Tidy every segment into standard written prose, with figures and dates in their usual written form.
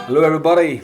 Hello everybody,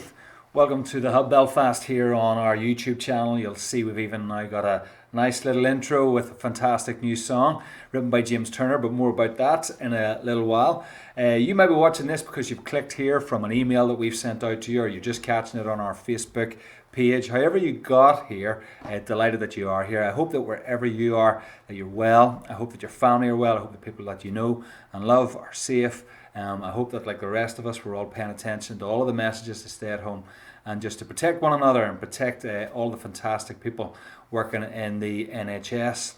welcome to the Hub Belfast here on our YouTube channel. You'll see we've even now got a nice little intro with a fantastic new song written by James Turner, but more about that in a little while. You might be watching this because you've clicked here from an email that we've sent out to you, or you're just catching it on our Facebook page. However you got here, delighted that you are here. I hope that wherever you are, that you're well. I hope that your family are well. I hope the people that you know and love are safe. I hope that, like the rest of us, we're all paying attention to all of the messages to stay at home and just to protect one another and protect all the fantastic people working in the NHS.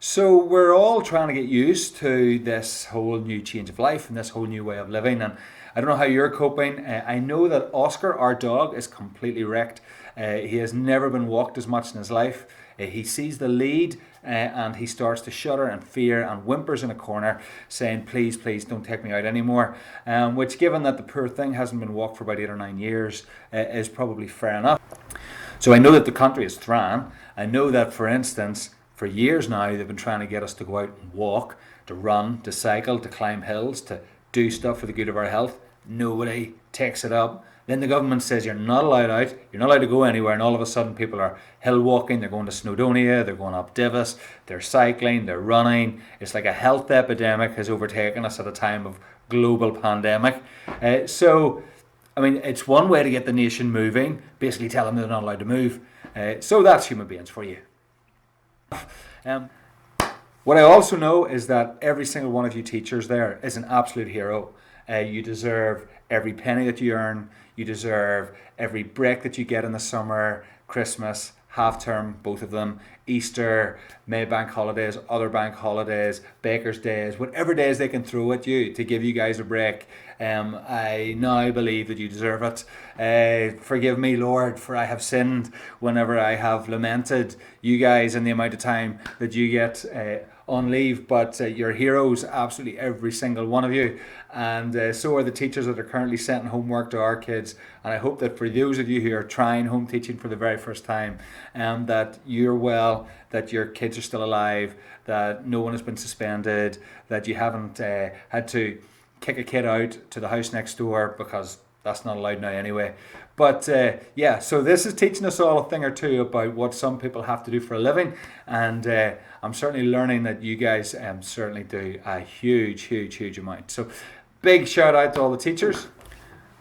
So we're all trying to get used to this whole new change of life and this whole new way of living. And I don't know how you're coping. I know that Oscar, our dog, is completely wrecked. He has never been walked as much in his life. He sees the lead and he starts to shudder and fear and whimpers in a corner saying, please, please don't take me out anymore. Which, given that the poor thing hasn't been walked for about 8 or 9 years, is probably fair enough. So I know that the country is trying. I know that, for instance, for years now they've been trying to get us to go out and walk, to run, to cycle, to climb hills, to do stuff for the good of our health. Nobody takes it up. Then the government says you're not allowed out, you're not allowed to go anywhere, and all of a sudden people are hill walking, they're going to Snowdonia, they're going up Divis, they're cycling, they're running. It's like a health epidemic has overtaken us at a time of global pandemic. So it's one way to get the nation moving, basically tell them they're not allowed to move. So that's human beings for you. What I also know is that every single one of you teachers there is an absolute hero. You deserve every penny that you earn. You deserve every break that you get in the summer, Christmas, half term, both of them, Easter, May bank holidays, other bank holidays, Baker's days, whatever days they can throw at you to give you guys a break. I now believe that you deserve it. Forgive me, Lord, for I have sinned whenever I have lamented you guys and the amount of time that you get on leave, but you're heroes, absolutely every single one of you, and so are the teachers that are currently sending homework to our kids. And I hope that for those of you who are trying home teaching for the very first time, that you're well, that your kids are still alive, that no one has been suspended, that you haven't had to kick a kid out to the house next door, because that's not allowed now anyway. But so this is teaching us all a thing or two about what some people have to do for a living, and I'm certainly learning that you guys certainly do a huge amount. So big shout out to all the teachers.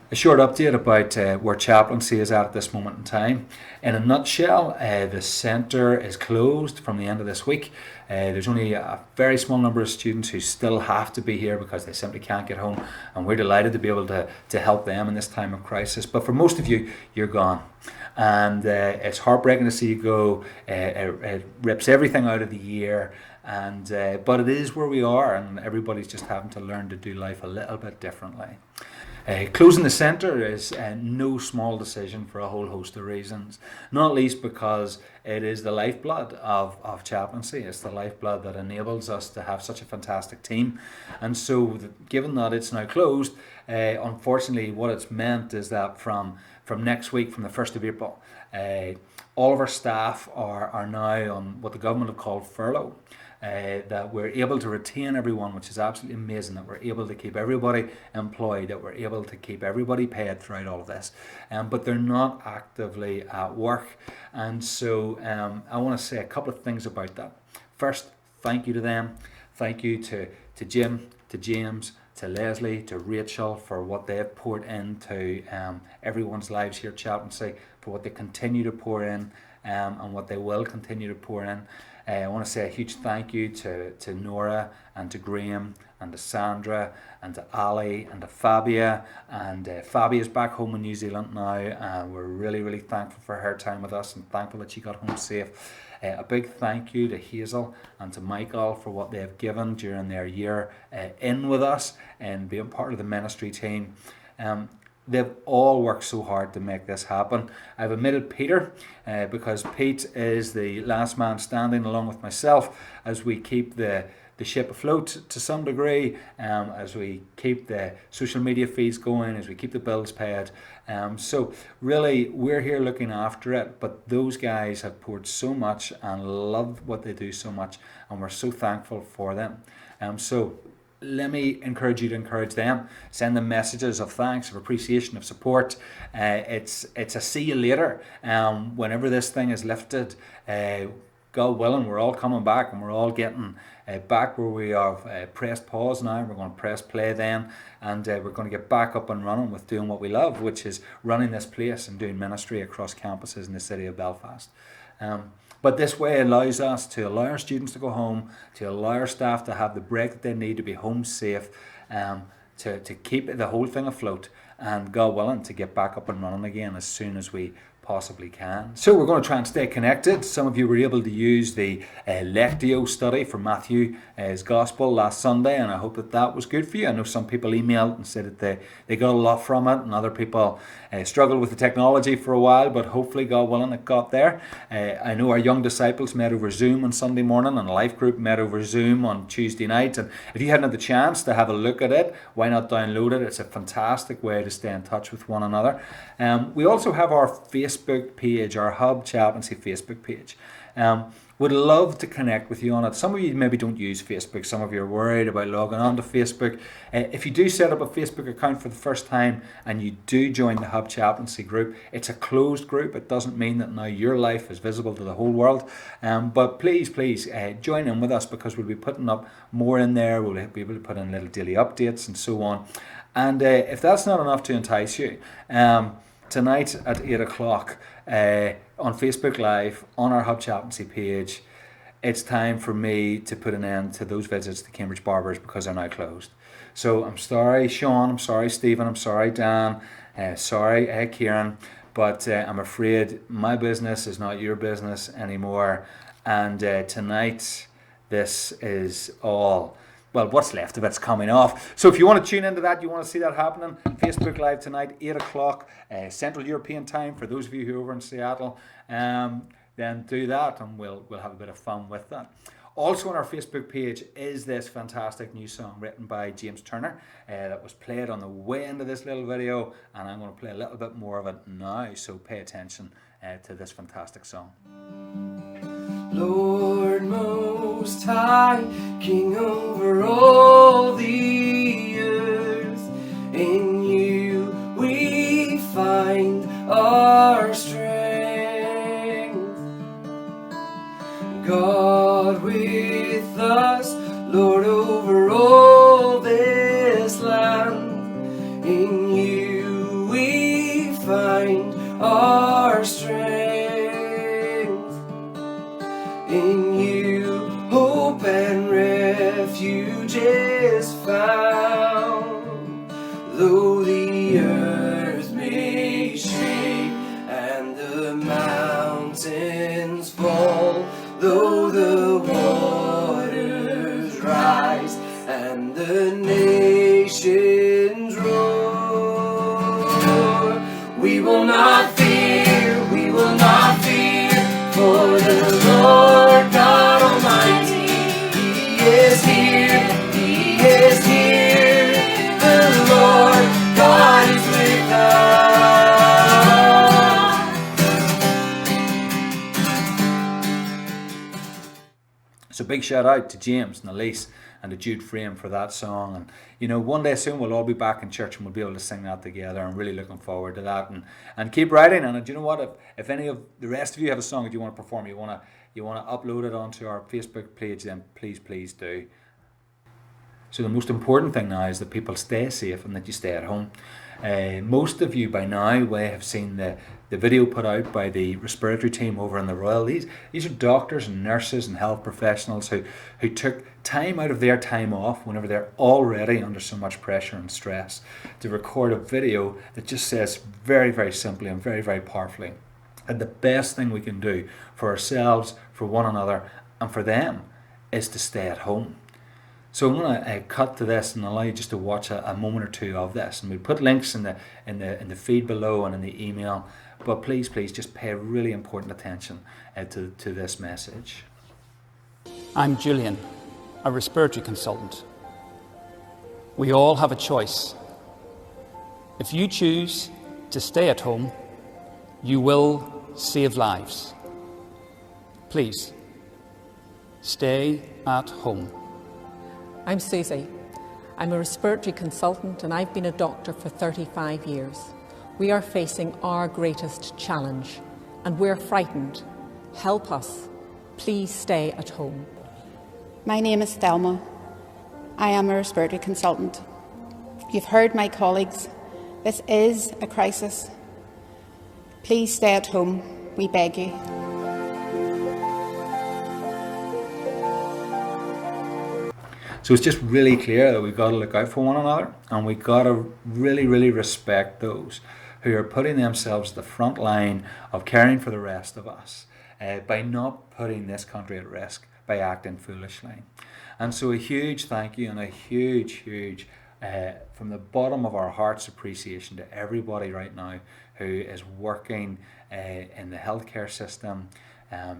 A short update about where Chaplaincy is at this moment in time. In a nutshell, the centre is closed from the end of this week. There's only a very small number of students who still have to be here because they simply can't get home, and we're delighted to be able to help them in this time of crisis. But for most of you, you're gone. And it's heartbreaking to see you go. It rips everything out of the year. But it is where we are, and everybody's just having to learn to do life a little bit differently. Closing the centre is no small decision for a whole host of reasons, not least because it is the lifeblood of Chaplaincy. It's the lifeblood that enables us to have such a fantastic team. And so given that it's now closed, unfortunately what it's meant is that from next week, from the 1st of April, all of our staff are now on what the government have called furlough. That we're able to retain everyone, which is absolutely amazing, that we're able to keep everybody employed, that we're able to keep everybody paid throughout all of this, but they're not actively at work. And so I want to say a couple of things about that. First, thank you to them. Thank you to Jim, to James, to Leslie, to Rachel for what they have poured into everyone's lives here at Chaplaincy, for what they continue to pour in and what they will continue to pour in. I want to say a huge thank you to Nora and to Graham and to Sandra and to Ali and to Fabia. And Fabia's back home in New Zealand now. We're really thankful for her time with us and thankful that she got home safe. A big thank you to Hazel and to Michael for what they have given during their year in with us and being part of the ministry team. They've all worked so hard to make this happen. I've omitted Peter because Pete is the last man standing along with myself as we keep the ship afloat to some degree, as we keep the social media feeds going, as we keep the bills paid. So really we're here looking after it, but those guys have poured so much and love what they do so much, and we're so thankful for them. So let me encourage you to encourage them. Send them messages of thanks, of appreciation, of support. It's a see you later. Whenever this thing is lifted, God willing, we're all coming back, and we're all getting back where we have pressed pause now. We're going to press play then, and we're going to get back up and running with doing what we love, which is running this place and doing ministry across campuses in the city of Belfast. But this way allows us to allow our students to go home, to allow our staff to have the break that they need to be home safe, to keep the whole thing afloat, and God willing, to get back up and running again as soon as we possibly can. So we're going to try and stay connected. Some of you were able to use the Lectio study for Matthew's Gospel last Sunday, and I hope that was good for you. I know some people emailed and said that they got a lot from it, and other people struggled with the technology for a while, but hopefully, God willing, it got there. I know our young disciples met over Zoom on Sunday morning, and a life group met over Zoom on Tuesday night, and if you hadn't had the chance to have a look at it, why not download it? It's a fantastic way to stay in touch with one another. We also have our Facebook page, our Hub Chaplaincy Facebook page. Would love to connect with you on it. Some of you maybe don't use Facebook. Some of you are worried about logging on to Facebook. If you do set up a Facebook account for the first time and you do join the Hub Chaplaincy group, it's a closed group. It doesn't mean that now your life is visible to the whole world. But please join in with us, because we'll be putting up more in there. We'll be able to put in little daily updates and so on. And if that's not enough to entice you, tonight at 8 o'clock on Facebook Live, on our Hub Chaplaincy page, it's time for me to put an end to those visits to Cambridge Barbers, because they're now closed. So I'm sorry, Sean, I'm sorry, Stephen, I'm sorry, Dan, sorry, Kieran, but I'm afraid my business is not your business anymore. And tonight, this is all, well, what's left of it's coming off. So if you want to tune into that, you want to see that happening, Facebook Live tonight, 8 o'clock, Central European time, for those of you who are over in Seattle, then do that, and we'll have a bit of fun with that. Also on our Facebook page is this fantastic new song written by James Turner that was played on the way into this little video, and I'm going to play a little bit more of it now, so pay attention to this fantastic song. Lord Most High, King over all the earth, in you we find our strength. God with us, Lord over all this land, in you we find our strength. In you hope and refuge is found. Though the earth may shake and the mountains fall, though the waters rise and the nations roar, we will not fear, we will not fear, for the Lord God Almighty, He is here, He is here, the Lord God is with us. So big shout out to James and Elise and to Jude Frame for that song. And you know, one day soon we'll all be back in church and we'll be able to sing that together. I'm really looking forward to that. And keep writing. And do you know what? If any of the rest of you have a song that you want to perform, you want to upload it onto our Facebook page, then please do. So the most important thing now is that people stay safe and that you stay at home. Most of you by now may have seen the video put out by the respiratory team over in the Royal. These are doctors and nurses and health professionals who took time out of their time off whenever they're already under so much pressure and stress to record a video that just says very, very simply and very, very powerfully, and the best thing we can do for ourselves, for one another, and for them is to stay at home. So I'm going to cut to this and allow you just to watch a moment or two of this, and we'll put links in the feed below and in the email. But please just pay really important attention to this message. I'm Julian, a respiratory consultant. We all have a choice. If you choose to stay at home, you will save lives. Please, stay at home. I'm Susie. I'm a respiratory consultant and I've been a doctor for 35 years. We are facing our greatest challenge and we're frightened. Help us. Please stay at home. My name is Thelma. I am a respiratory consultant. You've heard my colleagues. This is a crisis. Please stay at home, we beg you. So it's just really clear that we've got to look out for one another, and we've got to really, really respect those who are putting themselves at the front line of caring for the rest of us by not putting this country at risk by acting foolishly. And so a huge thank you and a huge from the bottom of our hearts appreciation to everybody right now who is working in the healthcare system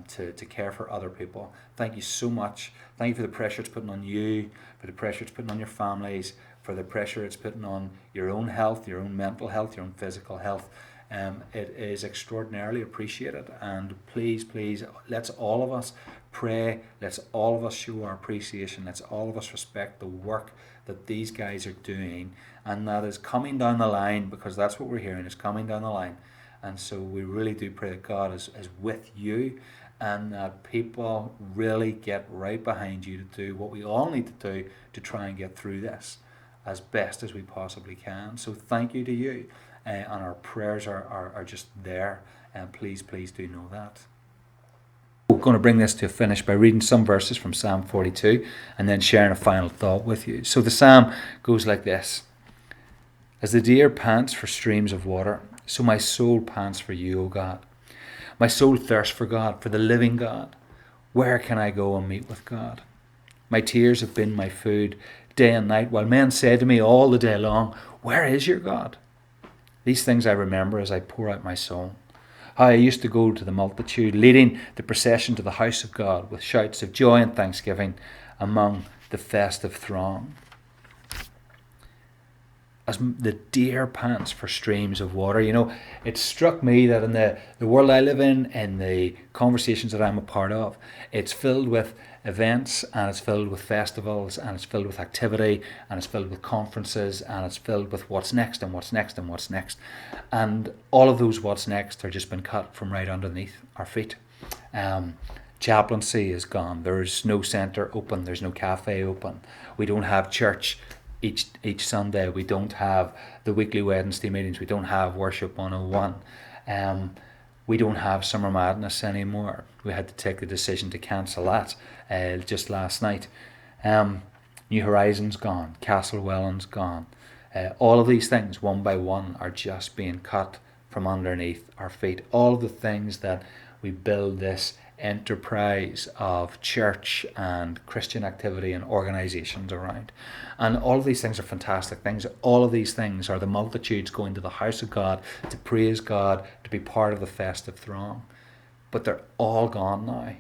to care for other people. Thank you so much. Thank you for the pressure it's putting on you, for the pressure it's putting on your families, for the pressure it's putting on your own health, your own mental health, your own physical health. It is extraordinarily appreciated, and please, let's all of us pray, let's all of us show our appreciation, let's all of us respect the work that these guys are doing, and that is coming down the line, because that's what we're hearing, is coming down the line. And so we really do pray that God is with you, and that people really get right behind you to do what we all need to do to try and get through this as best as we possibly can. So thank you to you, and our prayers are just there, and please do know that. We're going to bring this to a finish by reading some verses from Psalm 42 and then sharing a final thought with you. So the psalm goes like this: As the deer pants for streams of water, so my soul pants for you, O God. My soul thirsts for God, for the living God. Where can I go and meet with God? My tears have been my food day and night, while men say to me all the day long, where is your God? These things I remember as I pour out my soul. How I used to go to the multitude, leading the procession to the house of God with shouts of joy and thanksgiving among the festive throng. As the deer pants for streams of water. You know, it struck me that in the world I live in the conversations that I'm a part of, it's filled with events, and it's filled with festivals, and it's filled with activity, and it's filled with conferences, and it's filled with what's next and what's next and what's next. And all of those what's next are just been cut from right underneath our feet. Chaplaincy is gone. There's no centre open. There's no cafe open. We don't have church each Sunday. We don't have the weekly Wednesday meetings. We don't have Worship 101. We don't have Summer Madness anymore. We had to take the decision to cancel that just last night. New Horizons gone. Castle Wellens gone. All of these things, one by one, are just being cut from underneath our feet. All of the things that we build this enterprise of church and Christian activity and organisations around. And all of these things are fantastic things. All of these things are the multitudes going to the house of God to praise God, to be part of the festive throng. But they're all gone now.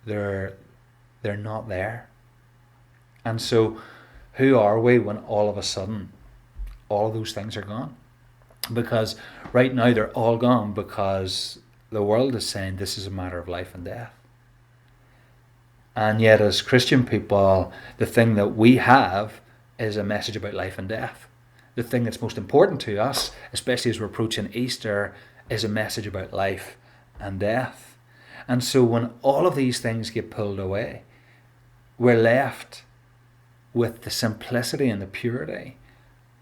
They're not there. And so who are we when all of a sudden all of those things are gone? Because right now they're all gone because the world is saying this is a matter of life and death. And yet as Christian people, the thing that we have is a message about life and death. The thing that's most important to us, especially as we're approaching Easter, is a message about life and death. And so when all of these things get pulled away, we're left with the simplicity and the purity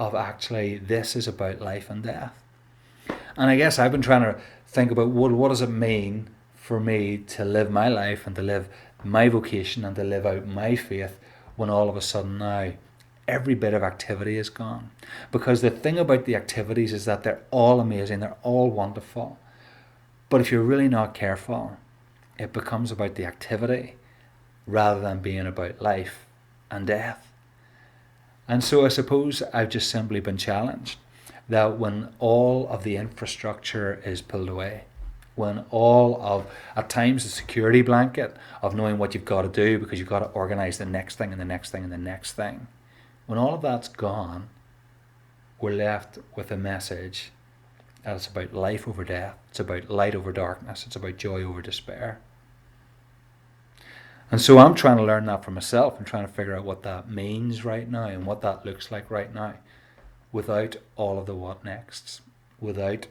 of actually this is about life and death. And I guess I've been trying to think about what does it mean for me to live my life and to live my vocation and to live out my faith when all of a sudden now every bit of activity is gone. Because the thing about the activities is that they're all amazing, they're all wonderful. But if you're really not careful, it becomes about the activity rather than being about life and death. And so I suppose I've just simply been challenged that when all of the infrastructure is pulled away, when all of, at times, the security blanket of knowing what you've got to do because you've got to organise the next thing and the next thing and the next thing, when all of that's gone, we're left with a message that it's about life over death, it's about light over darkness, it's about joy over despair. And so I'm trying to learn that for myself and trying to figure out what that means right now and what that looks like right now, without all of the what nexts, without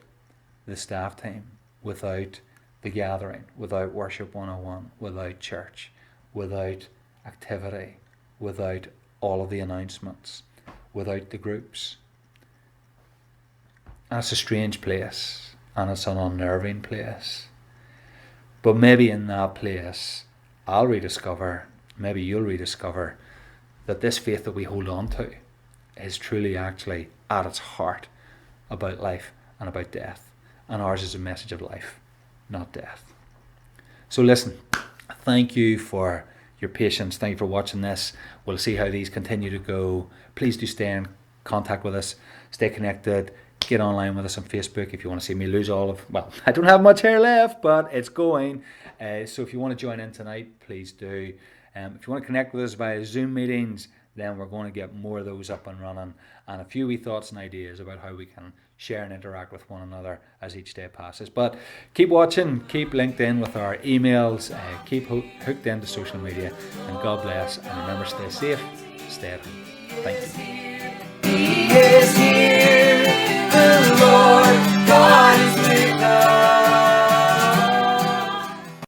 the staff team, without the gathering, without Worship 101, without church, without activity, without all of the announcements, without the groups. And it's a strange place, and it's an unnerving place. But maybe in that place, I'll rediscover, maybe you'll rediscover, that this faith that we hold on to is truly actually at its heart about life and about death. And ours is a message of life, not death. So listen, thank you for your patience. Thank you for watching this. We'll see how these continue to go. Please do stay in contact with us. Stay connected. Get online with us on Facebook if you want to see me lose all of, well, I don't have much hair left, but it's going. So if you want to join in tonight, please do. If you want to connect with us via Zoom meetings, then we're going to get more of those up and running, and a few wee thoughts and ideas about how we can share and interact with one another as each day passes. But keep watching, keep linked in with our emails, keep hooked into social media, and God bless, and remember, stay safe, stay at home. Thank you.